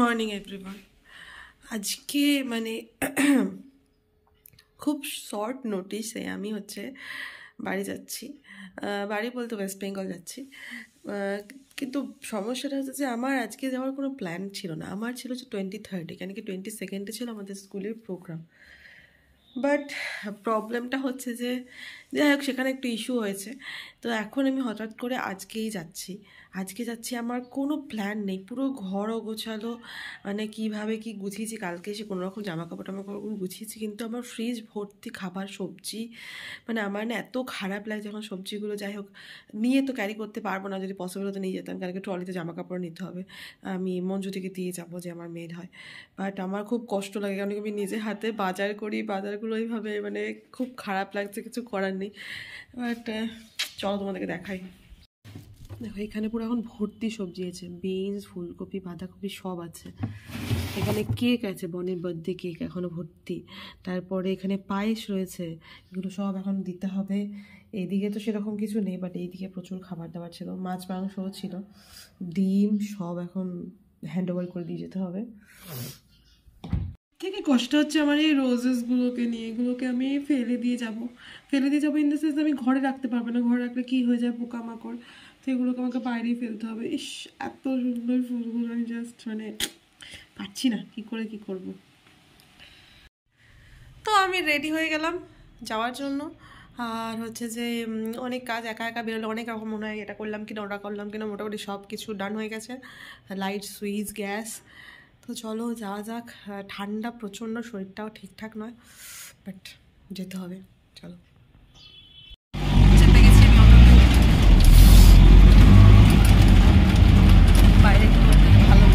Morning everyone. আজকে মানে খুব শর্ট নোটিসে আমি বাড়ি যাচ্ছি। বাড়ি বলতে ওয়েস্ট বেঙ্গল যাচ্ছি। কিন্তু সমস্যাটা হচ্ছে যে আমার আজকে যাওয়ার কোনো প্ল্যান ছিল না। আমার ছিল যে 23 কেন কি 22 ছিল আমাদের স্কুলের প্রোগ্রাম। বাট প্রবলেমটা হচ্ছে যে যাই হোক সেখানে একটু ইস্যু হয়েছে। তো এখন আমি হঠাৎ করে আজকে যাচ্ছি, আমার কোনো প্ল্যান নেই। পুরো ঘর অগোছালো, মানে কীভাবে কি গুছিয়েছি, কালকে এসে কোনো রকম জামা কাপড় গুছিয়েছি, কিন্তু আমার ফ্রিজ ভর্তি খাবার সবজি। মানে আমার না এত খারাপ লাগে যখন সবজিগুলো যাই হোক নিয়ে তো ক্যারি করতে পারবো না। যদি পসিবল হতো নিয়ে যেতাম, কারণ ট্রলিতে জামা কাপড় নিতে হবে। আমি মঞ্জু থেকে দিয়ে যাবো, যে আমার মেড হয়। বাট আমার খুব কষ্ট লাগে, কারণ আমি নিজে হাতে বাজার করি, বাজারগুলো এইভাবে মানে খুব খারাপ লাগছে, কিছু করার নেই। বাট চলো তোমাদেরকে দেখাই। দেখো এখানে পুরো এখন ভর্তি সবজি আছে, বিনস, ফুলকপি, বাঁধাকপি সব আছে। এখানে কেক আছে, বনের বার্থডে কেক এখনও ভর্তি। তারপরে এখানে পায়েস রয়েছে, এগুলো সব এখন দিতে হবে। এইদিকে তো সেরকম কিছু নেই, বাট এইদিকে প্রচুর খাবার দাবার ছিল, মাছ মাংসও ছিল, ডিম সব এখন হ্যান্ড ওভার করে দিয়ে যেতে হবে। কি কষ্ট হচ্ছে আমার এই রোজেসগুলোকে নিয়ে। এগুলোকে আমি ফেলে দিয়ে যাবো ইন দ্য সেন্স আমি ঘরে রাখতে পারবো না। ঘরে রাখলে কি হয়ে যায়, পোকামাকড়, তো এগুলোকে আমাকে বাইরেই ফেলতে হবে। ইস, এত সুন্দর ফুলগুলো আমি জাস্ট মানে পাচ্ছি না কি করব। তো আমি রেডি হয়ে গেলাম যাওয়ার জন্য। আর যে অনেক কাজ একা একা বেরোলে অনেক রকম মনে হয়, এটা করলাম কিনা ওটা করলাম কিনা, মোটামুটি সব কিছু ডান হয়ে গেছে, লাইট, সুইচ, গ্যাস। তো চলো যাওয়া যাক। ঠান্ডা প্রচণ্ড, শরীরটাও ঠিকঠাক নয়, বাট যেতে হবে, চলো। বাইরে ভালো।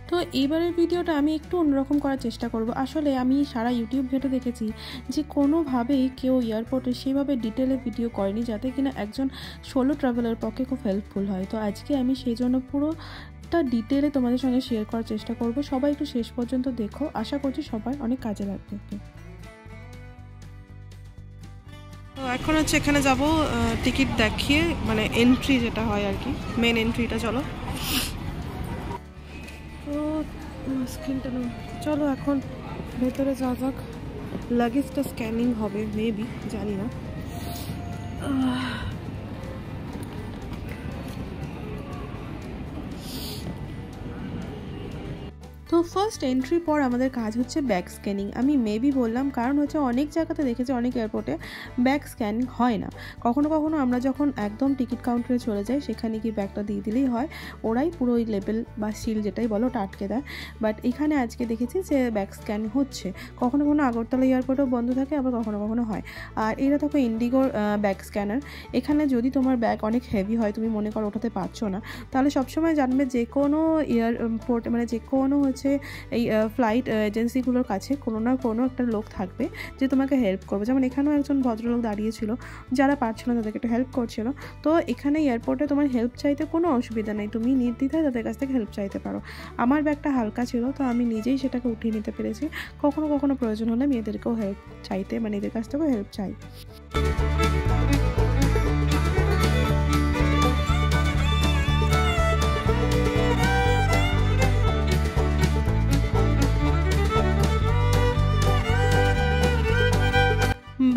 তো এইবারের ভিডিওটা আমি একটু অন্যরকম করার চেষ্টা করব। আসলে আমি সারা ইউটিউব ঘেটে দেখেছি যে কোনোভাবেই কেউ এয়ারপোর্টে সেইভাবে ডিটেলে ভিডিও করেনি যাতে কিনা একজন সোলো ট্রাভেলার পক্ষে খুব হেল্পফুল হয়। তো আজকে আমি সেই জন্য পুরোটা ডিটেলে তোমাদের সঙ্গে শেয়ার করার চেষ্টা করব। সবাই একটু শেষ পর্যন্ত দেখো, আশা করছি সবাই অনেক কাজে লাগবে। তো এখন এখানে যাব টিকিট দেখিয়ে, মানে এন্ট্রি যেটা হয় আর কি, মেন এন্ট্রিটা। চলো স্ক্রিনটা না, চলো এখন ভেতরে যাওয়া যাক। লাগেজটা স্ক্যানিং হবে মেবি, জানি না। তো ফার্স্ট এন্ট্রি পর আমাদের কাজ হচ্ছে ব্যাগ স্ক্যানিং। আমি মেবি বললাম, কারণ অনেক জায়গাতে দেখেছি, অনেক এয়ারপোর্টে ব্যাগ স্ক্যানিং হয় না। কখনো কখনো আমরা যখন একদম টিকিট কাউন্টারে চলে যাই, সেখানে গিয়ে ব্যাগটা দিয়ে দিলেই হয়, ওরাই পুরো ওই লেবেল বা সিল যেটাই বলো ওটা আটকে দেয়। বাট এখানে আজকে দেখেছি যে ব্যাগ স্ক্যান হচ্ছে। কখনো কখনো আগরতলা এয়ারপোর্টেও বন্ধ থাকে, আবার কখনো কখনো হয়। আর এটা দেখো ইন্ডিগোর ব্যাগ স্ক্যানার। এখানে যদি তোমার ব্যাগ অনেক হেভি হয়, তুমি মনে করো ওঠাতে পারছো না, তাহলে সবসময় জানবে যে কোনো এয়ারপোর্টে, মানে যে কোনো এই ফ্লাইট এজেন্সিগুলোর কাছে কোনো না কোনো একটা লোক থাকবে যে তোমাকে হেল্প করবে। যেমন এখানেও একজন ভদ্রলোক দাঁড়িয়েছিল, যারা পারছিল না তাদেরকে একটু হেল্প করছিল। তো এখানে এয়ারপোর্টে তোমার হেল্প চাইতে কোনো অসুবিধা নেই, তুমি নির্দ্বিধায় তাদের কাছ থেকে হেল্প চাইতে পারো। আমার ব্যাগটা হালকা ছিল, তো আমি নিজেই সেটাকে উঠিয়ে নিতে পেরেছি। কখনো কখনো প্রয়োজন হলে মেয়েদেরকেও হেল্প চাইতে, মানে এদের কাছ থেকেও হেল্প চাই।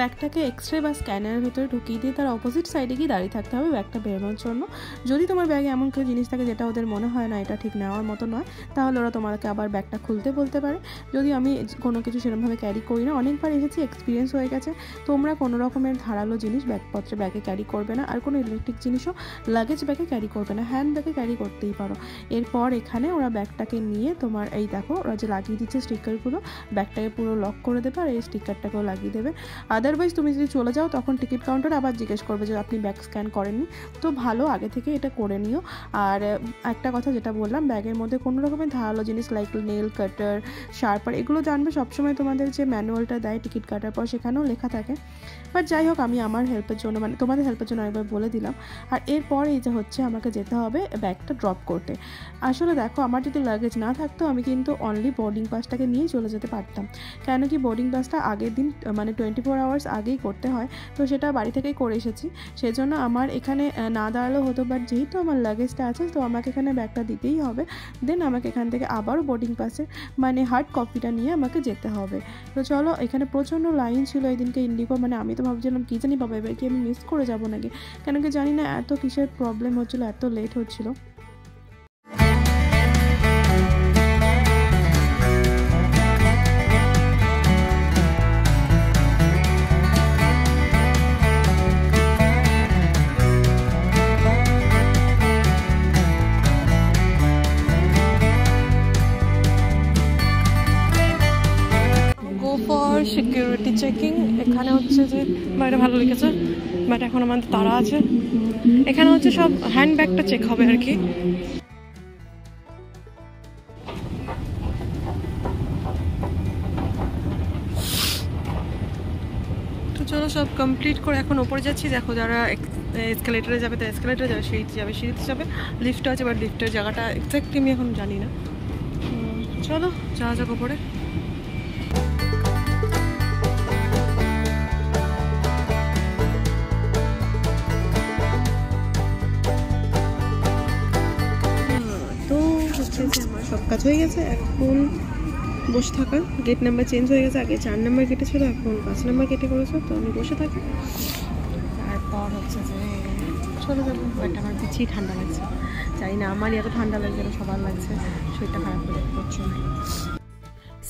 ব্যাগটাকে এক্সরে বা স্ক্যানারের ভিতরে ঢুকিয়ে দিয়ে তার অপোজিট সাইডে গিয়ে দাঁড়িয়ে থাকতে হবে ব্যাগটা বেরোনোর জন্য। যদি তোমার ব্যাগে এমন কিছু জিনিস থাকে যেটা ওদের মনে হয় না এটা ঠিক নেওয়ার মতো নয়, তাহলে ওরা তোমাকে আবার ব্যাগটা খুলতে বলতে পারে। যদি আমি কোনো কিছু সেরকমভাবে ক্যারি করি না, অনেকবার এসেছি, এক্সপিরিয়েন্স হয়ে গেছে। তোমরা কোনো রকমের ধারালো জিনিস ব্যাগপত্রে ব্যাগে ক্যারি করবে না, আর কোনো ইলেকট্রিক জিনিসও লাগেজ ব্যাগে ক্যারি করবে না, হ্যান্ড ব্যাগে ক্যারি করতেই পারো। এরপর এখানে ওরা ব্যাগটাকে নিয়ে তোমার এই দেখো ওরা যে লাগিয়ে দিচ্ছে স্টিকারগুলো, ব্যাগটাকে পুরো লক করে দেবে আর এই স্টিকারটাকেও লাগিয়ে দেবে। আদারওয়াইজ তুমি যদি চলে যাও তখন টিকিট কাউন্টার আবার জিজ্ঞেস করবে যে আপনি ব্যাগ স্ক্যান করেননি। তো ভালো আগে থেকে এটা করে নিও। আর একটা কথা যেটা বললাম, ব্যাগের মধ্যে কোনো রকমের ধারালো জিনিস লাইক নেল কাটার, শার্পার, এগুলো জানবে সবসময় তোমাদের যে ম্যানুয়ালটা দেয় টিকিট কাটার পর, সেখানেও লেখা থাকে। বাট যাই হোক, আমি আমার হেল্পের জন্য, মানে তোমাদের হেল্পের জন্য একবার বলে দিলাম। আর এরপর এই যে আমাকে যেতে হবে ব্যাগটা ড্রপ করতে। আসলে দেখো, আমার যদি লাগেজ না থাকতো আমি কিন্তু অনলি বোর্ডিং পাসটাকে নিয়ে চলে যেতে পারতাম। কেন কি বোর্ডিং পাসটা আগের দিন মানে 24 আওয়ার্স আওয়ার্স আগেই করতে হয়, তো সেটা বাড়ি থেকেই করে এসেছি, সেজন্য আমার এখানে না দাঁড়ালেও হতো। বাট যেহেতু আমার লাগেজটা আছে তো আমাকে এখানে ব্যাগটা দিতেই হবে। দেন আমাকে এখান থেকে আবারও বোর্ডিং পাসে মানে হার্ড কপিটা নিয়ে আমাকে যেতে হবে। তো চলো, এখানে প্রচণ্ড লাইন ছিল এই দিনকে ইন্ডিগো, মানে আমি তো ভাবছিলাম কী জানি বাবা এবার কি আমি মিস করে যাবো নাকি, কেন কি জানি না এত কিসের প্রবলেম হচ্ছিলো, এত লেট হচ্ছিলো। সিকিউরিটি চেকিং এখানে হচ্ছে যে বাইরে ভালো লেগেছে, বাট এখন আমাদের তারা আছে। এখানে হচ্ছে সব হ্যান্ডব্যাগটা চেক হবে আর কি। তো চলো সব কমপ্লিট করে এখন ওপরে যাচ্ছি। দেখো যারা এসকেলেটারে যাবে তারা এসকেলেটারে যাবে, সিঁড়িতে যাবে সিঁড়িতে যাবে, লিফট আছে বাট লিফটের জায়গাটা এক্স্যাক্টলি আমি এখন জানি না। চলো যাওয়া যাক ওপরে। আমার সব কাজ হয়ে গেছে, এখন বসে থাকা। গেট নাম্বার চেঞ্জ হয়ে গেছে, আগে 4 নম্বর গেটে ছিল, এখন 5 নম্বর গেটে করেছে। তো আমি বসে থাকি, তারপর হচ্ছে যে চলে যাবো। বাট আমার পিছিয়ে ঠান্ডা লাগছে, জানি না আমারই এত ঠান্ডা লাগছে না সবার লাগছে, শরীরটা খারাপ হয়ে যাচ্ছে।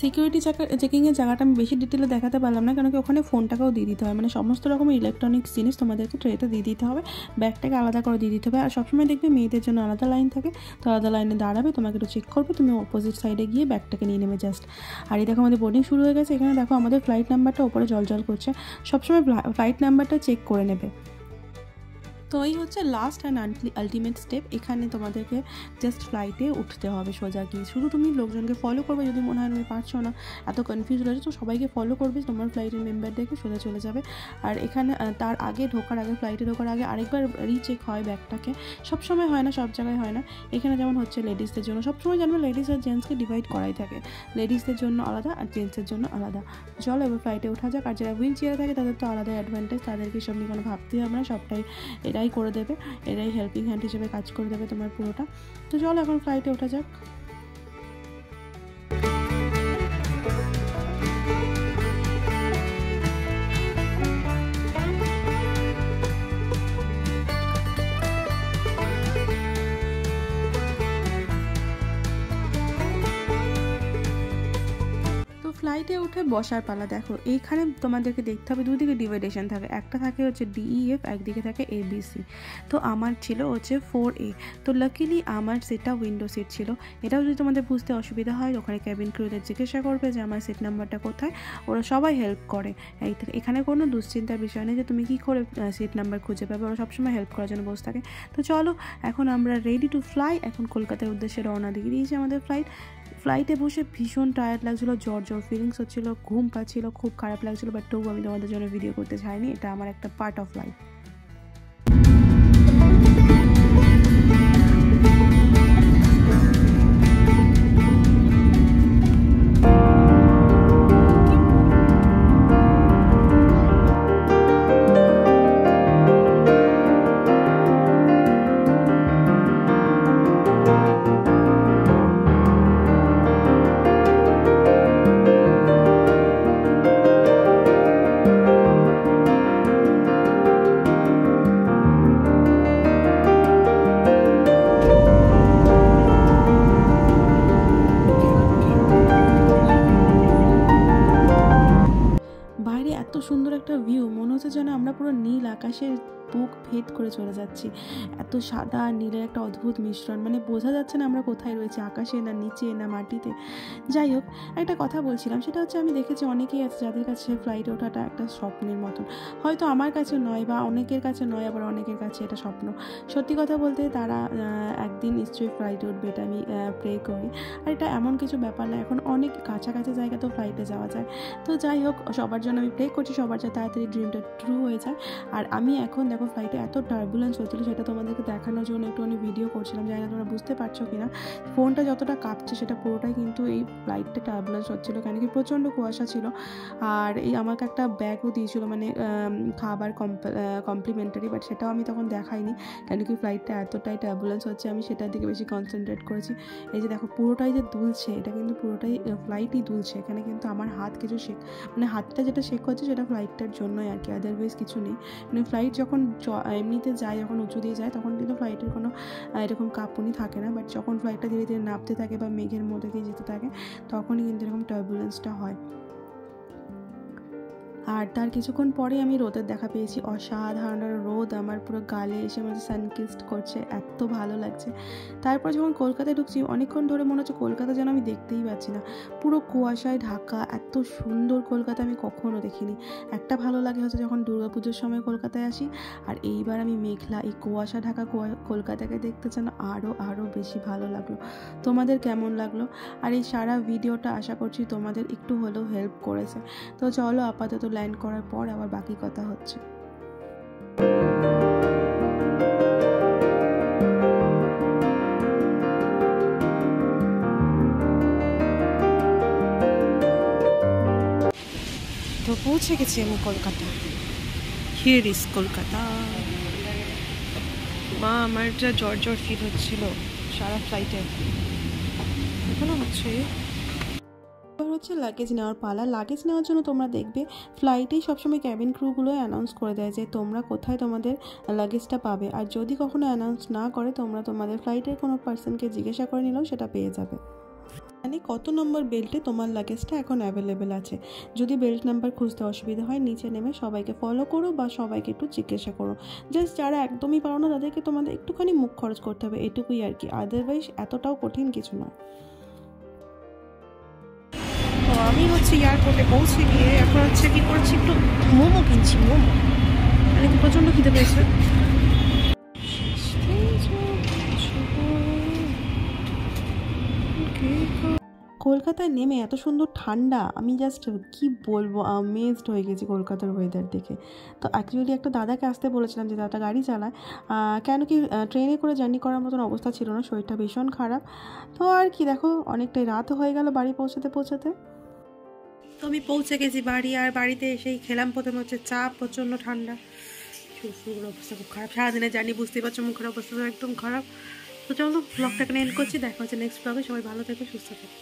সিকিউরিটি চেকিংয়ের জায়গাটা আমি বেশি ডিটেলে দেখাতে পারলাম না, কারণ কি ওখানে ফোনটাকেও দিয়ে দিতে হয়, মানে সমস্ত রকমের ইলেকট্রনিক্স জিনিস তোমাদেরকে ট্রেতে দিয়ে দিতে হবে, ব্যাগটাকে আলাদা করে দিয়ে দিতে হবে। আর সবসময় দেখবে মেয়েদের জন্য আলাদা লাইন থাকে, তো আলাদা লাইনে দাঁড়াবে, তোমাকে একটু চেক করবে, তুমি অপোজিট সাইডে গিয়ে ব্যাগটাকে নিয়ে নেবে জাস্ট। আর এই দেখো আমাদের বোর্ডিং শুরু হয়ে গেছে। এখানে দেখো আমাদের ফ্লাইট নাম্বারটা ওপরে জল করছে, সবসময় ফ্লাইট নাম্বারটা চেক করে নেবে। তো এই হচ্ছে লাস্ট অ্যান্ড আলটিমেট স্টেপ। এখানে তোমাদেরকে জাস্ট ফ্লাইটে উঠতে হবে সোজা গিয়ে। শুধু তুমি লোকজনকে ফলো করবে, যদি মনে হয় তুমি পারছো না, এত কনফিউজ রয়েছে, তো সবাইকে ফলো করবে, তোমার ফ্লাইটের মেম্বারদেরকে সোজা চলে যাবে। আর এখানে তার আগে ফ্লাইটে ঢোকার আগে আরেকবার রিচেক হয় ব্যাগটাকে, সবসময় হয় না, সব জায়গায় হয় না। এখানে যেমন হচ্ছে লেডিসদের জন্য সবসময় জানবে লেডিস আর জেন্টসকে ডিভাইড করাই থাকে, লেডিসদের জন্য আলাদা আর জেন্টসের জন্য আলাদা। চলো এবার ফ্লাইটে ওঠা যাক। আর যারা হুইল চেয়ারে থাকে তাদের তো আলাদা অ্যাডভান্টেজ, তাদেরকে সব নিয়ে কোনো ভাবতেই হবে না, সবটাই এরাই করে দেবে, এরাই হেল্পিং হ্যান্ড হিসেবে কাজ করে দেবে তোমার পুরোটা। তো চলো এখন ফ্লাইটে ওঠা যাক। ফ্লাইটে উঠে বসার পালা। দেখো এইখানে তোমাদেরকে দেখতে হবে দুদিকে ডিভাইডেশন থাকে, একটা থাকে হচ্ছে DEF, একদিকে থাকে ABC। তো আমার ছিল হচ্ছে 4A। তো লাকিলি আমার সিটটা উইন্ডো সিট ছিল। এটাও যদি তোমাদের বুঝতে অসুবিধা হয় ওখানে ক্যাবিন ক্রুদের জিজ্ঞাসা করবে যে আমার সিট নাম্বারটা কোথায়, ওরা সবাই হেল্প করে। এখানে কোনো দুশ্চিন্তার বিষয় নেই যে তুমি কী করে সিট নাম্বার খুঁজে পাবে, ওরা সবসময় হেল্প করার জন্য বসে থাকে। তো চলো এখন আমরা রেডি টু ফ্লাই, এখন কলকাতার উদ্দেশ্যে রওনা দিয়ে দিয়েছি আমাদের ফ্লাইটে বসে ভীষণ টায়ার্ড লাগছিলো, জ্বর ফিলিংস হচ্ছিলো, ঘুম পাচ্ছিলো, খুব খারাপ লাগছিলো, বাট তবু আমি তোমাদের জন্য ভিডিও করতে চাইনি, এটা আমার একটা পার্ট অফ লাইফ। সুন্দর একটা ভিউ, মনে হচ্ছে যেন আমরা পুরো নীল আকাশের বুক ভেদ করে চলে যাচ্ছি। এত সাদা আর নীলের একটা অদ্ভুত মিশ্রণ, মানে বোঝা যাচ্ছে না আমরা কোথায় রয়েছি, আকাশে না নিচে না মাটিতে। যাই হোক, একটা কথা বলছিলাম, সেটা হচ্ছে আমি দেখেছি অনেকেই আছে যাদের কাছে ফ্লাইটে ওঠাটা একটা স্বপ্নের মতন। হয়তো আমার কাছে নয় বা অনেকের কাছে নয়, আবার অনেকের কাছে এটা স্বপ্ন। সত্যি কথা বলতে তারা একদিন নিশ্চয়ই ফ্লাইটে উঠবে, এটা আমি প্রে করি। আর এটা এমন কিছু ব্যাপার না, এখন অনেক কাছাকাছি জায়গা তো ফ্লাইটে যাওয়া যায়। তো যাই হোক, সবার জন্য আমি প্রে করছি, সবার যাতে তাড়াতাড়ি ড্রিমটা ট্রু হয়ে যায়। আর আমি এখন দেখো দেখো ফ্লাইটে এত টার্বুলেন্স হচ্ছিলো, সেটা তোমাদেরকে দেখানোর জন্য একটুখানি ভিডিও করছিলাম। জানি না তোমরা বুঝতে পারছো কিনা, ফোনটা যতটা কাঁপছে সেটা পুরোটাই কিন্তু এই ফ্লাইটটা টার্বুলেন্স হচ্ছিলো, কেন কি প্রচণ্ড কুয়াশা ছিল। আর এই আমাকে একটা ব্যাগও দিয়েছিলো, মানে খাবার কমপ্লিমেন্টারি, বাট সেটাও আমি তখন দেখাইনি, কেন কি ফ্লাইটটা এতটাই টার্বুলেন্স হচ্ছে, আমি সেটার দিকে বেশি কনসেন্ট্রেট করেছি। এই যে দেখো পুরোটাই যে দুলছে, এটা কিন্তু পুরোটাই ফ্লাইটই দুলছে, এখানে কিন্তু আমার হাত কিছু মানে হাতটা যেটা শেক হচ্ছে সেটা ফ্লাইটটার জন্যই আর কি, আদারওয়াইজ কিছু নেই। মানে ফ্লাইট যখন এমনিতে যায়, যখন উঁচু দিয়ে যায়, তখন কিন্তু ফ্লাইটের কোনো এরকম কাঁপুনি থাকে না, বাট যখন ফ্লাইটটা ধীরে ধীরে নামতে থাকে বা মেঘের মধ্যে দিয়ে যেতে থাকে, তখনই কিন্তু এরকম টার্বুলেন্সটা হয়। আর তার কিছুক্ষণ পরে আমি রোদের দেখা পেয়েছি, অসাধারণ রোদ আমার পুরো গালে এসে মধ্যে সানকিস্ট করছে, এত ভালো লাগছে। তারপর যখন কলকাতায় ঢুকছি, অনেকক্ষণ ধরে মনে হচ্ছে কলকাতা যেন আমি দেখতেই পাচ্ছি না, পুরো কুয়াশায় ঢাকা, এত সুন্দর কলকাতা আমি কখনো দেখিনি। একটা ভালো লাগে হচ্ছে যখন দুর্গাপুজোর সময় কলকাতায় আসি, আর এইবার আমি মেঘলা এই কুয়াশা ঢাকা কলকাতাকে দেখতে যেন আরও বেশি ভালো লাগলো। তোমাদের কেমন লাগলো? আর এই সারা ভিডিওটা আশা করছি তোমাদের একটু হলেও হেল্প করেছে। তো চলো আপাতত ল্যান্ড করার পর আবার বাকি কথা হচ্ছে। তো পৌঁছে গেছি আমি কলকাতা, হিয়ার ইজ কলকাতা। মা আমার যা জ্বর ফিল হচ্ছিল সারা ফ্লাইটে, এখনো হচ্ছে। হচ্ছে লাগেজ নেওয়ার পালা। লাগেজ নেওয়ার জন্য তোমরা দেখবে ফ্লাইটেই সবসময় ক্যাবিন ক্রুগুলো অ্যানাউন্স করে দেয় যে তোমরা কোথায় তোমাদের লাগেজটা পাবে, আর যদি কখনো অ্যানাউন্স না করে তোমরা তোমাদের ফ্লাইটের কোনো পার্সনকে জিজ্ঞাসা করে নিলেও সেটা পেয়ে যাবে, মানে কত নম্বর বেল্টে তোমার লাগেজটা এখন অ্যাভেলেবেল আছে। যদি বেল্ট নাম্বার খুঁজতে অসুবিধা হয়, নিচে নেমে সবাইকে ফলো করো বা সবাইকে একটু জিজ্ঞাসা করো। জাস্ট যারা একদমই পারো না তাদেরকে তোমাদের একটুখানি মুখ খরচ করতে হবে, এটুকুই আর কি, আদারওয়াইজ এতটাও কঠিন কিছু নয়। আমি হচ্ছে এয়ারপোর্টে পৌঁছে গিয়ে এখন হচ্ছে কি করছি, একটু মোমো কিনছি, মোমো, মানে প্রচণ্ড খিদে পেয়েছে। কলকাতায় নেমে এত সুন্দর ঠান্ডা, আমি জাস্ট কি বলবো, আমেজড হয়ে গেছি কলকাতার ওয়েদার দেখে। তো অ্যাকচুয়ালি একটা দাদাকে আসতে বলেছিলাম, যে দাদা গাড়ি চালায়, কেন কি ট্রেনে করে জার্নি করার মতন অবস্থা ছিল না, শরীরটা ভীষণ খারাপ। তো আর কি দেখো অনেকটাই রাতও হয়ে গেল বাড়ি পৌঁছাতে। তো আমি পৌঁছে গেছি বাড়ি, আর বাড়িতে এসেই খেলাম প্রথমে হচ্ছে চা, প্রচণ্ড ঠান্ডা, শুরুর অবস্থা খুব খারাপ, সারাদিনে জানি বুঝতেই পারছো মুখের অবস্থা একদম খারাপ। তো চলো ব্লগটাকে এন্ড করছি, দেখা হচ্ছে নেক্সট ব্লগে, সবাই ভালো থেকো, সুস্থ থেকো।